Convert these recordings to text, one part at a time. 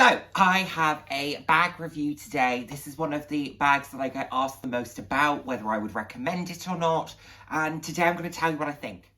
So, I have a bag review today. This is one of the bags that I get asked the most about, whether I would recommend it or not. And today I'm going to tell you what I think.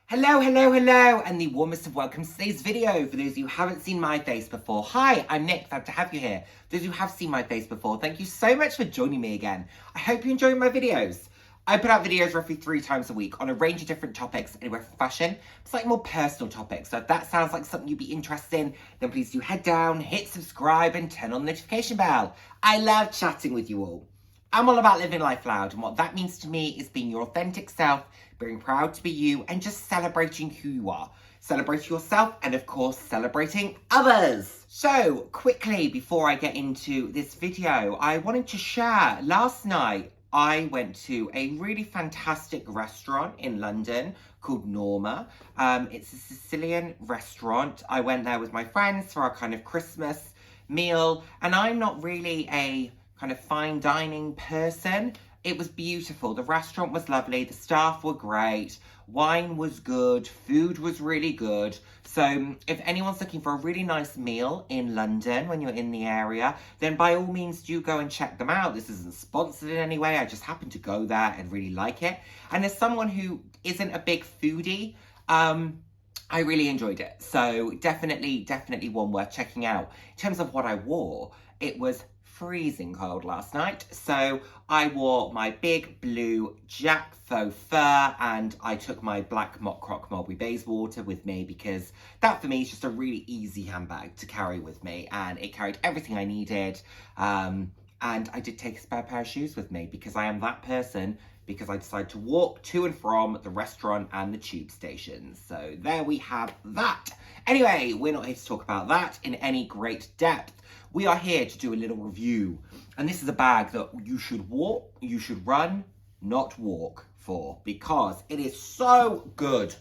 Hello, and the warmest of welcomes to today's video. For those of you who haven't seen my face before, hi, I'm Nick, glad to have you here. For those who have seen my face before, thank you so much for joining me again. I hope you enjoy my videos. I put out videos roughly 3 times a week on a range of different topics, anywhere from fashion, slightly more personal topics. So if that sounds like something you'd be interested in, then please do head down, hit subscribe, and turn on the notification bell. I love chatting with you all. I'm all about living life loud, and what that means to me is being your authentic self, being proud to be you, and just celebrating who you are. Celebrating yourself, and of course, celebrating others. So, quickly, before I get into this video, I wanted to share, last night, I went to a really fantastic restaurant in London called Norma. It's a Sicilian restaurant. I went there with my friends for our kind of Christmas meal, and I'm not really a kind of fine dining person. It was beautiful. The restaurant was lovely. The staff were great. Wine was good. Food was really good. So if anyone's looking for a really nice meal in London when you're in the area, then by all means do go and check them out. This isn't sponsored in any way. I just happened to go there and really like it. And as someone who isn't a big foodie, I really enjoyed it. So definitely one worth checking out. In terms of what I wore, it was freezing cold last night, so I wore my big blue Jack faux fur and I took my black Mock Croc Mulberry Bayswater with me because that for me is just a really easy handbag to carry with me, and it carried everything I needed, and I did take a spare pair of shoes with me because I am that person, because I decided to walk to and from the restaurant and the tube stations. So there we have that. Anyway, we're not here to talk about that in any great depth. We are here to do a little review. And this is a bag that you should run, not walk for, because it is so good.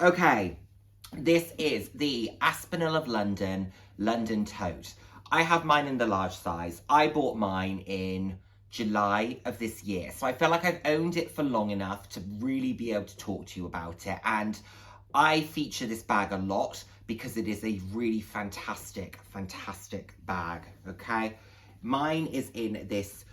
Okay, this is the Aspinal of London, London Tote. I have mine in the large size. I bought mine in July of this year. So I feel like I've owned it for long enough to really be able to talk to you about it. And I feature this bag a lot because it is a really fantastic bag, okay? Mine is in this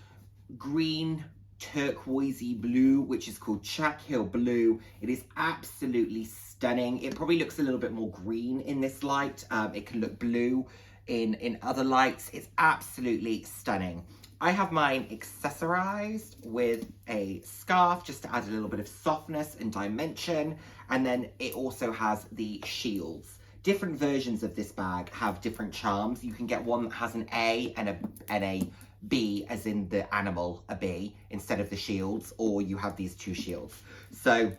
green turquoisey blue, which is called Chack Hill Blue. It is absolutely stunning. It probably looks a little bit more green in this light. It can look blue in other lights. It's absolutely stunning. I have mine accessorized with a scarf just to add a little bit of softness and dimension. And then it also has the shields. Different versions of this bag have different charms. You can get one that has an A and a B, as in the animal, a bee, instead of the shields, or you have these 2 shields. So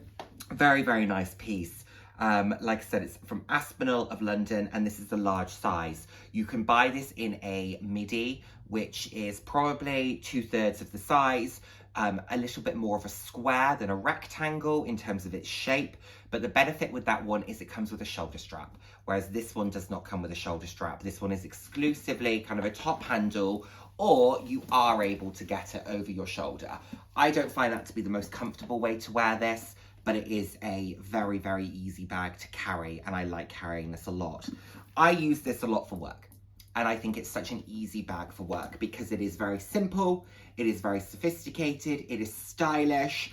very nice piece. Like I said, it's from Aspinal of London, and this is the large size. You can buy this in a midi, which is probably 2/3 of the size, a little bit more of a square than a rectangle in terms of its shape. But the benefit with that one is it comes with a shoulder strap, whereas this one does not come with a shoulder strap. This one is exclusively kind of a top handle, or you are able to get it over your shoulder. I don't find that to be the most comfortable way to wear this, but it is a very easy bag to carry, and I like carrying this a lot. I use this a lot for work, and I think it's such an easy bag for work because it is very simple, it is very sophisticated, it is stylish,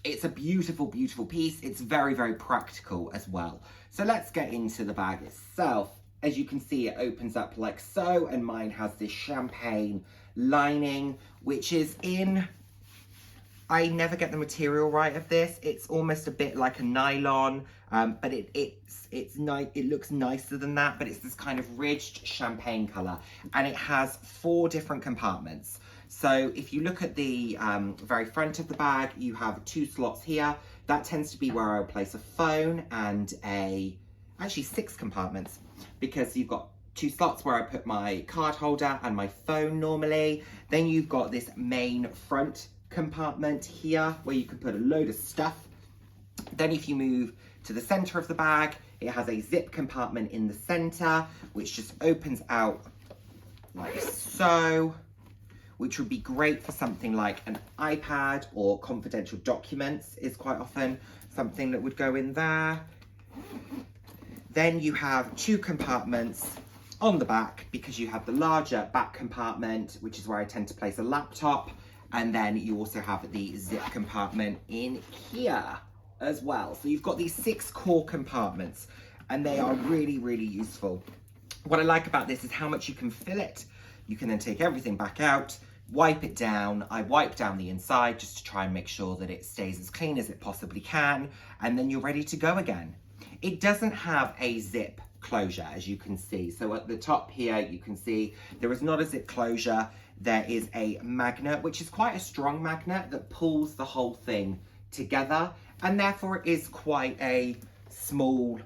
it's a beautiful piece. It's very practical as well. So let's get into the bag itself. As you can see, it opens up like so, and mine has this champagne lining, which is in, I never get the material right of this. It's almost a bit like a nylon, but it's nice. It looks nicer than that, but it's this kind of ridged champagne color, and it has 4 different compartments. So if you look at the very front of the bag, you have 2 slots here. That tends to be where I would place a phone, and actually 6 compartments, because you've got 2 slots where I put my card holder and my phone normally. Then you've got this main front compartment here where you can put a load of stuff. Then if you move to the center of the bag, it has a zip compartment in the center, which just opens out like so, which would be great for something like an iPad, or confidential documents is quite often something that would go in there. Then you have 2 compartments on the back because you have the larger back compartment, which is where I tend to place a laptop. And then you also have the zip compartment in here as well. So you've got these 6 core compartments and they are really, really useful. What I like about this is how much you can fill it. You can then take everything back out, wipe it down. I wipe down the inside just to try and make sure that it stays as clean as it possibly can. And then you're ready to go again. It doesn't have a zip closure, as you can see. So at the top here, you can see there is not a zip closure. There is a magnet, which is quite a strong magnet that pulls the whole thing together. And therefore it is quite a small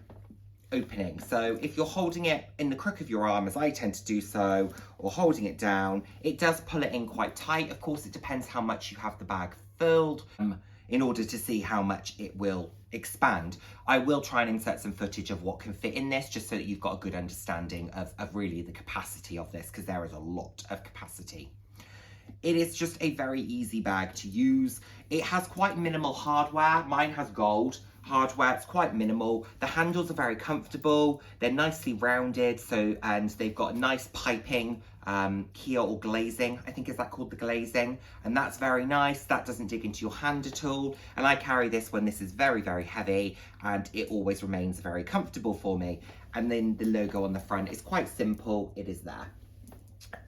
opening. So if you're holding it in the crook of your arm, as I tend to do so, or holding it down, it does pull it in quite tight. Of course, it depends how much you have the bag filled in order to see how much it will expand. I will try and insert some footage of what can fit in this, just so that you've got a good understanding of really the capacity of this, because there is a lot of capacity. It is just a very easy bag to use. It has quite minimal hardware. Mine has gold hardware. It's quite minimal. The handles are very comfortable. They're nicely rounded, and they've got nice piping here, or glazing, I think is that called, the glazing, and that's very nice. That doesn't dig into your hand at all, and I carry this when this is very, very heavy, and it always remains very comfortable for me. And then the logo on the front is quite simple. It is there.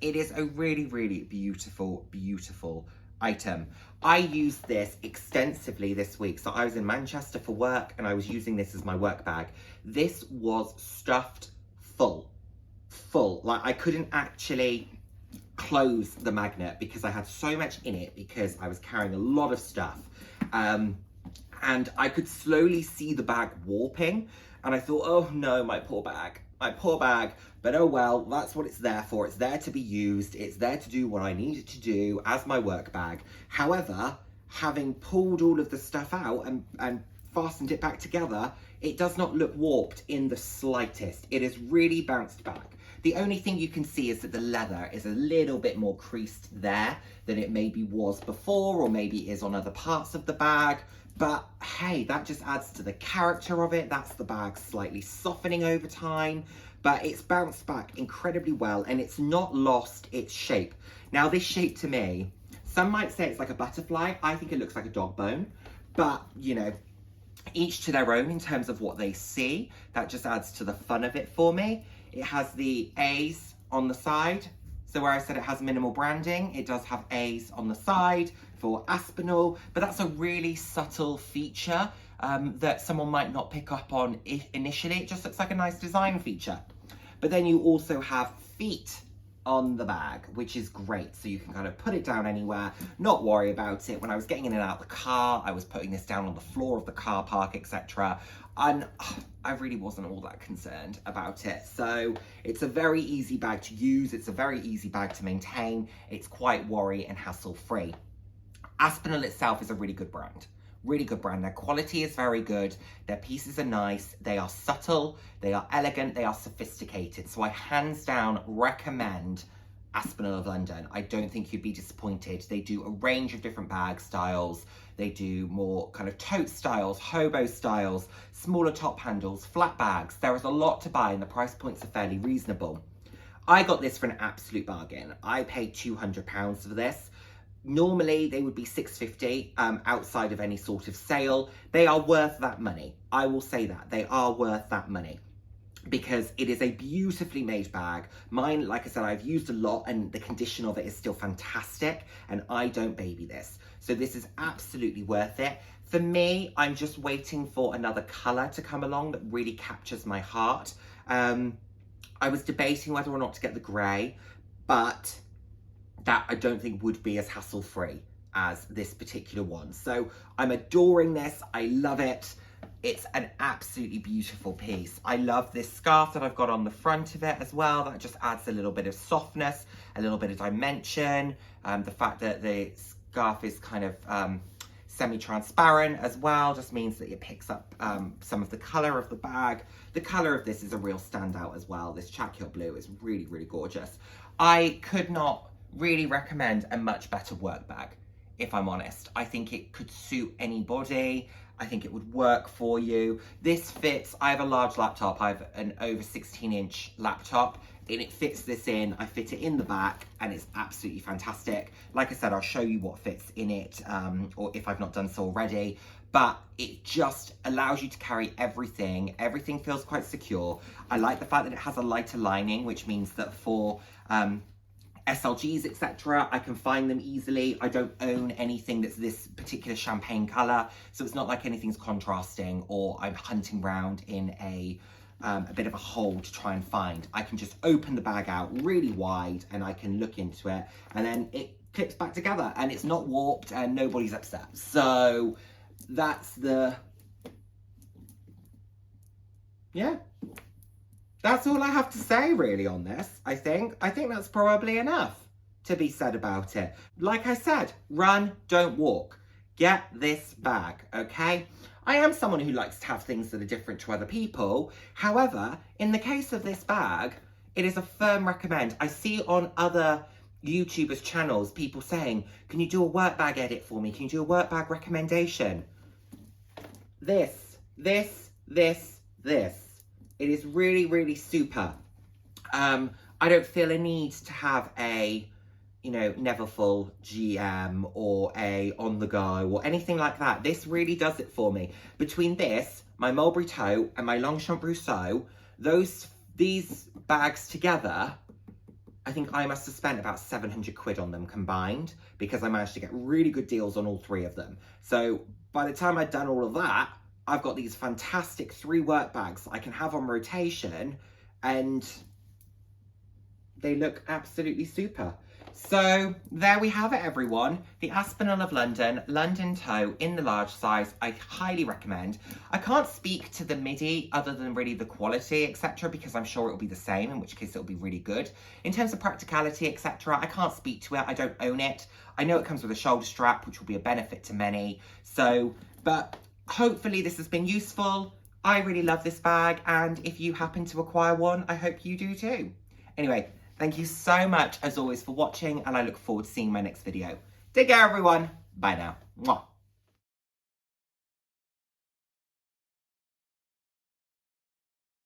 It is a really, really beautiful, beautiful item. I used this extensively this week. So I was in Manchester for work and I was using this as my work bag. This was stuffed full. Like I couldn't actually close the magnet because I had so much in it, because I was carrying a lot of stuff. And I could slowly see the bag warping. And I thought, oh no, my poor bag. But oh well, that's what it's there for. It's there to be used. It's there to do what I need it to do as my work bag. However, having pulled all of the stuff out and fastened it back together, it does not look warped in the slightest. It is really bounced back. The only thing you can see is that the leather is a little bit more creased there than it maybe was before, or maybe is on other parts of the bag. But hey, that just adds to the character of it. That's the bag slightly softening over time, but it's bounced back incredibly well and it's not lost its shape. Now this shape to me, some might say it's like a butterfly. I think it looks like a dog bone, but you know, each to their own in terms of what they see. That just adds to the fun of it for me. It has the A's on the side. So where I said it has minimal branding, it does have A's on the side for Aspinal, but that's a really subtle feature that someone might not pick up on initially. It just looks like a nice design feature. But then you also have feet on the bag, which is great. So you can kind of put it down anywhere, not worry about it. When I was getting in and out of the car, I was putting this down on the floor of the car park, etc. And I really wasn't all that concerned about it. So it's a very easy bag to use. It's a very easy bag to maintain. It's quite worry and hassle free. Aspinal itself is a really good brand. Really good brand. Their quality is very good. Their pieces are nice. They are subtle. They are elegant. They are sophisticated. So I hands down recommend Aspinal of London. I don't think you'd be disappointed. They do a range of different bag styles. They do more kind of tote styles, hobo styles, smaller top handles, flat bags. There is a lot to buy and the price points are fairly reasonable. I got this for an absolute bargain. I paid £200 for this. Normally they would be $650 outside of any sort of sale. They are worth that money. I will say that. They are worth that money because it is a beautifully made bag. Mine, like I said, I've used a lot and the condition of it is still fantastic and I don't baby this. So this is absolutely worth it. For me, I'm just waiting for another colour to come along that really captures my heart. I was debating whether or not to get the grey, but that I don't think would be as hassle-free as this particular one. So I'm adoring this. I love it. It's an absolutely beautiful piece. I love this scarf that I've got on the front of it as well. That just adds a little bit of softness, a little bit of dimension. The fact that the scarf is kind of semi-transparent as well just means that it picks up some of the colour of the bag. The colour of this is a real standout as well. This Chakyot blue is really, really gorgeous. I could not really recommend a much better work bag, if I'm honest. I think it could suit anybody. I think it would work for you. This fits, I have a large laptop, I have an over 16-inch laptop, and it fits this in. I fit it in the back, and it's absolutely fantastic. Like I said, I'll show you what fits in it, or if I've not done so already, but it just allows you to carry everything. Everything feels quite secure. I like the fact that it has a lighter lining, which means that for SLGs, etc., I can find them easily. I don't own anything that's this particular champagne color, so it's not like anything's contrasting or I'm hunting around in a bit of a hole to try and find. I can just open the bag out really wide and I can look into it, and then it clips back together and it's not warped and nobody's upset. So that's that's all I have to say really on this. I think that's probably enough to be said about it. Like I said, run, don't walk. Get this bag, okay? I am someone who likes to have things that are different to other people. However, in the case of this bag, it is a firm recommend. I see on other YouTubers' channels people saying, can you do a work bag edit for me? Can you do a work bag recommendation? This. It is really, really super. I don't feel a need to have a, never full GM or a on the go or anything like that. This really does it for me. Between this, my Mulberry Tote and my Longchamp Rousseau, these bags together, I think I must have spent about 700 quid on them combined, because I managed to get really good deals on all three of them. So by the time I'd done all of that, I've got these fantastic 3 work bags that I can have on rotation, and they look absolutely super. So there we have it, everyone. The Aspinal of London, London Tote in the large size. I highly recommend. I can't speak to the midi other than really the quality, etc., because I'm sure it'll be the same, in which case it'll be really good. In terms of practicality, etc., I can't speak to it. I don't own it. I know it comes with a shoulder strap, which will be a benefit to many. So, but hopefully this has been useful. I really love this bag, and if you happen to acquire one, I hope you do too. Anyway, thank you so much as always for watching, and I look forward to seeing my next video. Take care, everyone. Bye now. Mwah.